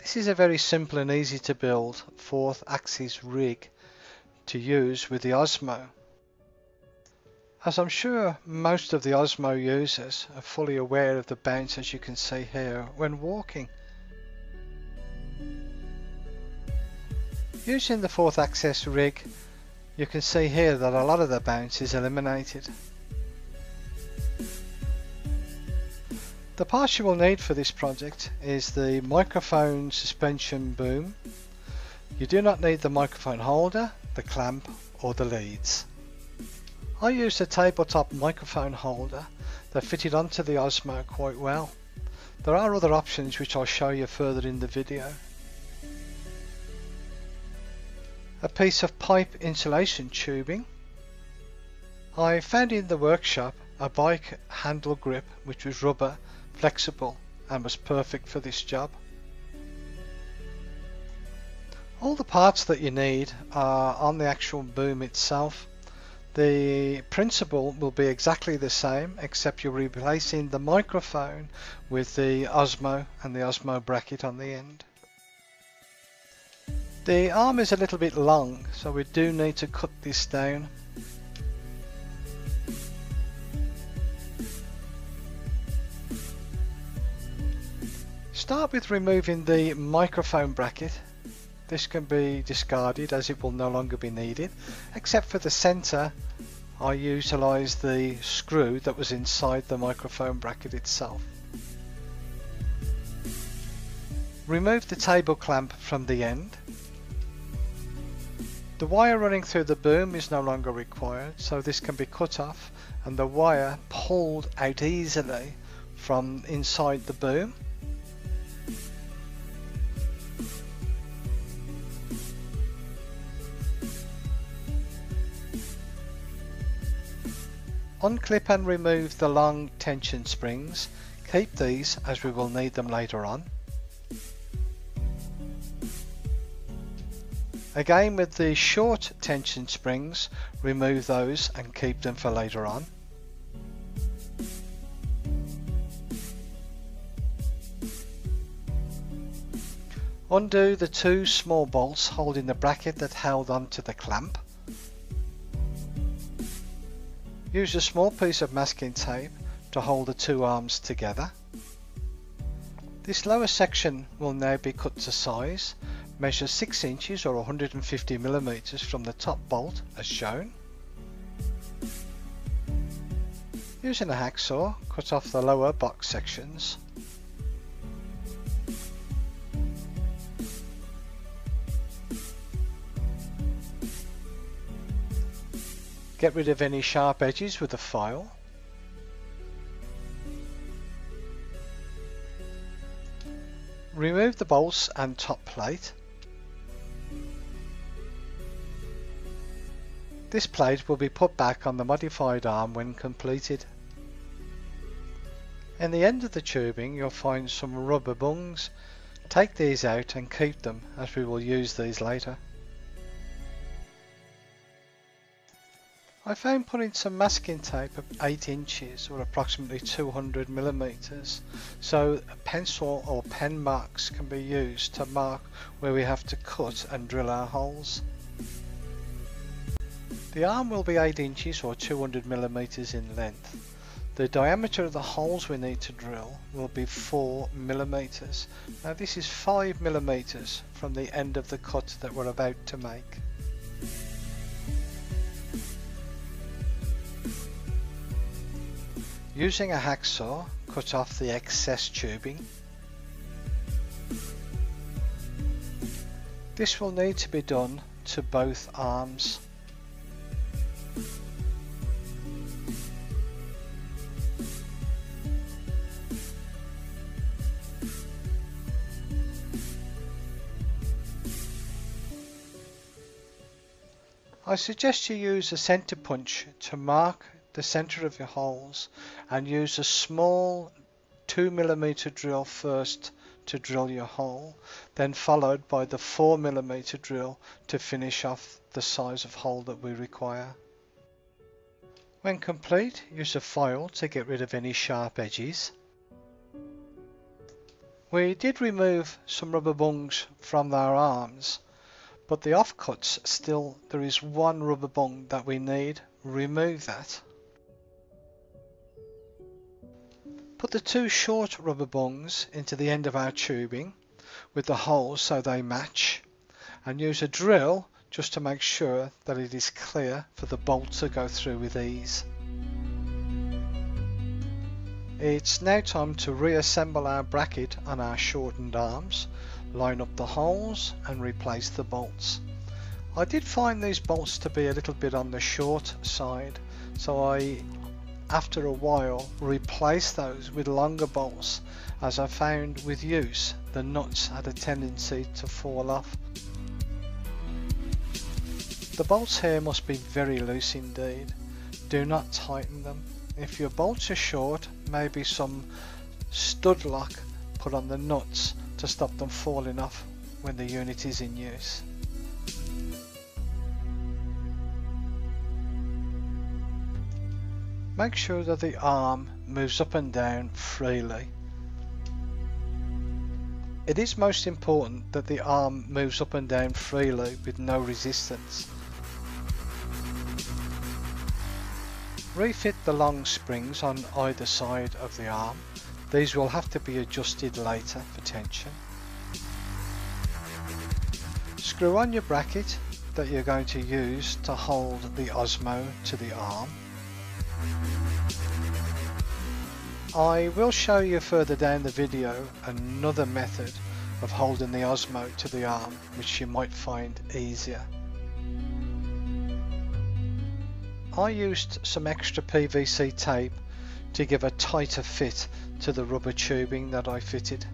This is a very simple and easy to build 4th axis rig to use with the OSMO. As I'm sure most of the OSMO users are fully aware of the bounce, as you can see here, when walking. Using the 4th axis rig, you can see here that a lot of the bounce is eliminated. The parts you will need for this project is the microphone suspension boom. You do not need the microphone holder, the clamp or the leads. I used a tabletop microphone holder that fitted onto the OSMO quite well. There are other options which I'll show you further in the video. A piece of pipe insulation tubing. I found in the workshop a bike handle grip which was rubber, flexible and was perfect for this job. All the parts that you need are on the actual boom itself. The principle will be exactly the same, except you're replacing the microphone with the OSMO and the OSMO bracket on the end. The arm is a little bit long, so we do need to cut this down. Start with removing the microphone bracket. This can be discarded as it will no longer be needed, except for the center. I utilised the screw that was inside the microphone bracket itself. Remove the table clamp from the end. The wire running through the boom is no longer required, so this can be cut off and the wire pulled out easily from inside the boom. Unclip and remove the long tension springs. Keep these as we will need them later on. Again, with the short tension springs, remove those and keep them for later on. Undo the 2 small bolts holding the bracket that held onto the clamp. Use a small piece of masking tape to hold the 2 arms together. This lower section will now be cut to size. Measure 6 inches or 150 millimeters from the top bolt as shown. Using a hacksaw, cut off the lower box sections. Get rid of any sharp edges with a file. Remove the bolts and top plate. This plate will be put back on the modified arm when completed. In the end of the tubing you'll find some rubber bungs. Take these out and keep them, as we will use these later. I found putting some masking tape of 8 inches or approximately 200 millimeters, so pencil or pen marks can be used to mark where we have to cut and drill our holes. The arm will be 8 inches or 200 millimeters in length. The diameter of the holes we need to drill will be 4 millimeters. Now this is 5 millimeters from the end of the cut that we're about to make. Using a hacksaw, cut off the excess tubing. This will need to be done to both arms. I suggest you use a center punch to mark the center of your holes and use a small 2mm drill first to drill your hole, then followed by the 4mm drill to finish off the size of hole that we require. When complete, use a file to get rid of any sharp edges. We did remove some rubber bungs from our arms, but the offcuts still, there is one rubber bung that we need. Remove that. Put the two short rubber bungs into the end of our tubing with the holes so they match, and use a drill just to make sure that it is clear for the bolt to go through with ease. It's now time to reassemble our bracket on our shortened arms, line up the holes and replace the bolts. I did find these bolts to be a little bit on the short side, so I, after a while, replaced those with longer bolts, as I found with use the nuts had a tendency to fall off. The bolts here must be very loose indeed. Do not tighten them. If your bolts are short, maybe some stud lock put on the nuts to stop them falling off when the unit is in use. Make sure that the arm moves up and down freely. It is most important that the arm moves up and down freely with no resistance. Refit the long springs on either side of the arm. These will have to be adjusted later for tension. Screw on your bracket that you're going to use to hold the OSMO to the arm. I will show you further down the video another method of holding the OSMO to the arm, which you might find easier. I used some extra PVC tape to give a tighter fit to the rubber tubing that I fitted.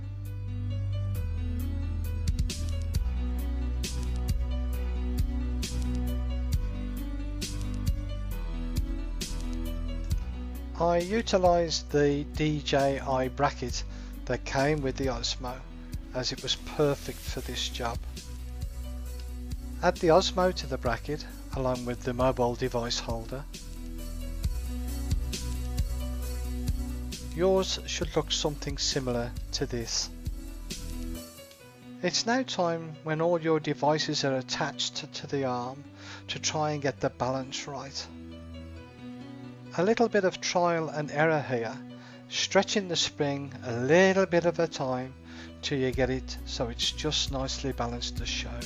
I utilised the DJI bracket that came with the OSMO, as it was perfect for this job. Add the OSMO to the bracket along with the mobile device holder. Yours should look something similar to this. It's now time, when all your devices are attached to the arm, to try and get the balance right. A little bit of trial and error here, stretching the spring a little bit at a time till you get it so it's just nicely balanced as shown.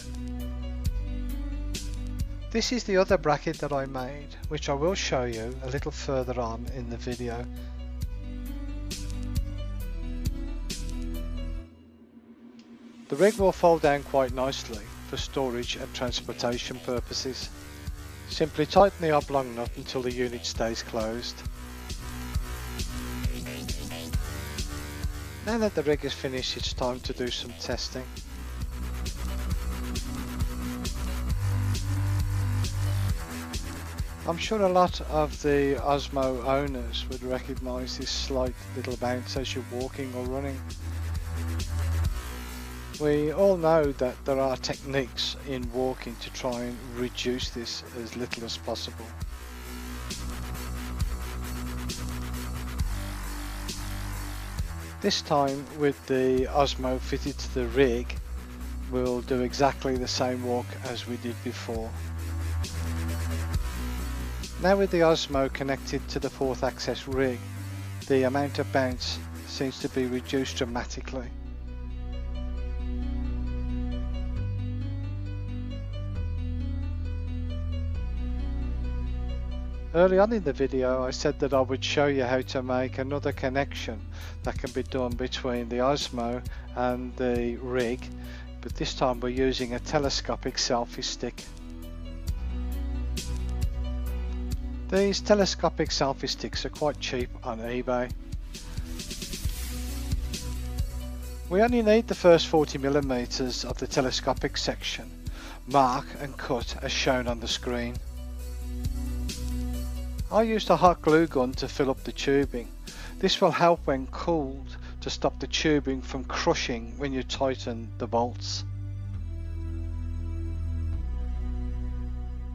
This is the other bracket that I made, which I will show you a little further on in the video. The rig will fold down quite nicely for storage and transportation purposes. Simply tighten the oblong nut until the unit stays closed. Now that the rig is finished, it's time to do some testing. I'm sure a lot of the OSMO owners would recognise this slight little bounce as you're walking or running. We all know that there are techniques in walking to try and reduce this as little as possible. This time, with the OSMO fitted to the rig, we'll do exactly the same walk as we did before. Now with the OSMO connected to the 4th axis rig, the amount of bounce seems to be reduced dramatically. Early on in the video I said that I would show you how to make another connection that can be done between the OSMO and the rig, but this time we're using a telescopic selfie stick. These telescopic selfie sticks are quite cheap on eBay. We only need the first 40mm of the telescopic section. Mark and cut as shown on the screen. I used a hot glue gun to fill up the tubing. This will help when cooled to stop the tubing from crushing when you tighten the bolts.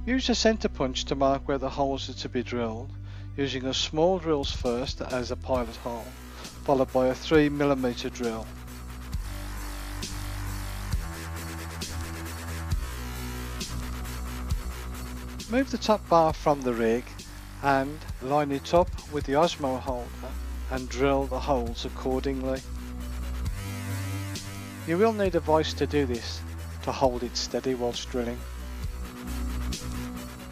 Use a centre punch to mark where the holes are to be drilled, using a small drills first as a pilot hole, followed by a 3mm drill. Move the top bar from the rig and line it up with the OSMO holder and drill the holes accordingly. You will need a vise to do this to hold it steady whilst drilling.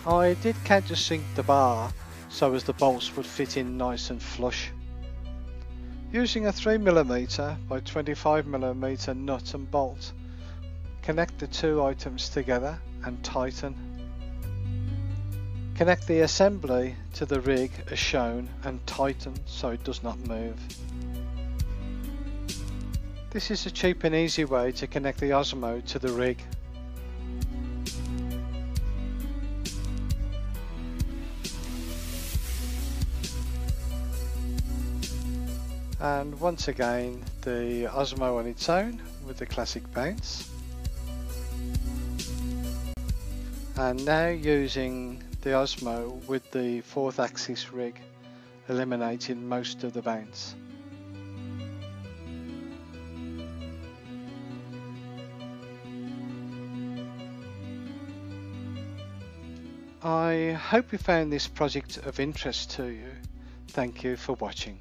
I did countersink the bar so as the bolts would fit in nice and flush. Using a 3mm by 25mm nut and bolt, connect the two items together and tighten. Connect the assembly to the rig as shown and tighten so it does not move. This is a cheap and easy way to connect the OSMO to the rig. And once again the OSMO on its own with the classic bounce. And now using the OSMO with the 4th axis rig, eliminating most of the bounce. I hope you found this project of interest to you. Thank you for watching.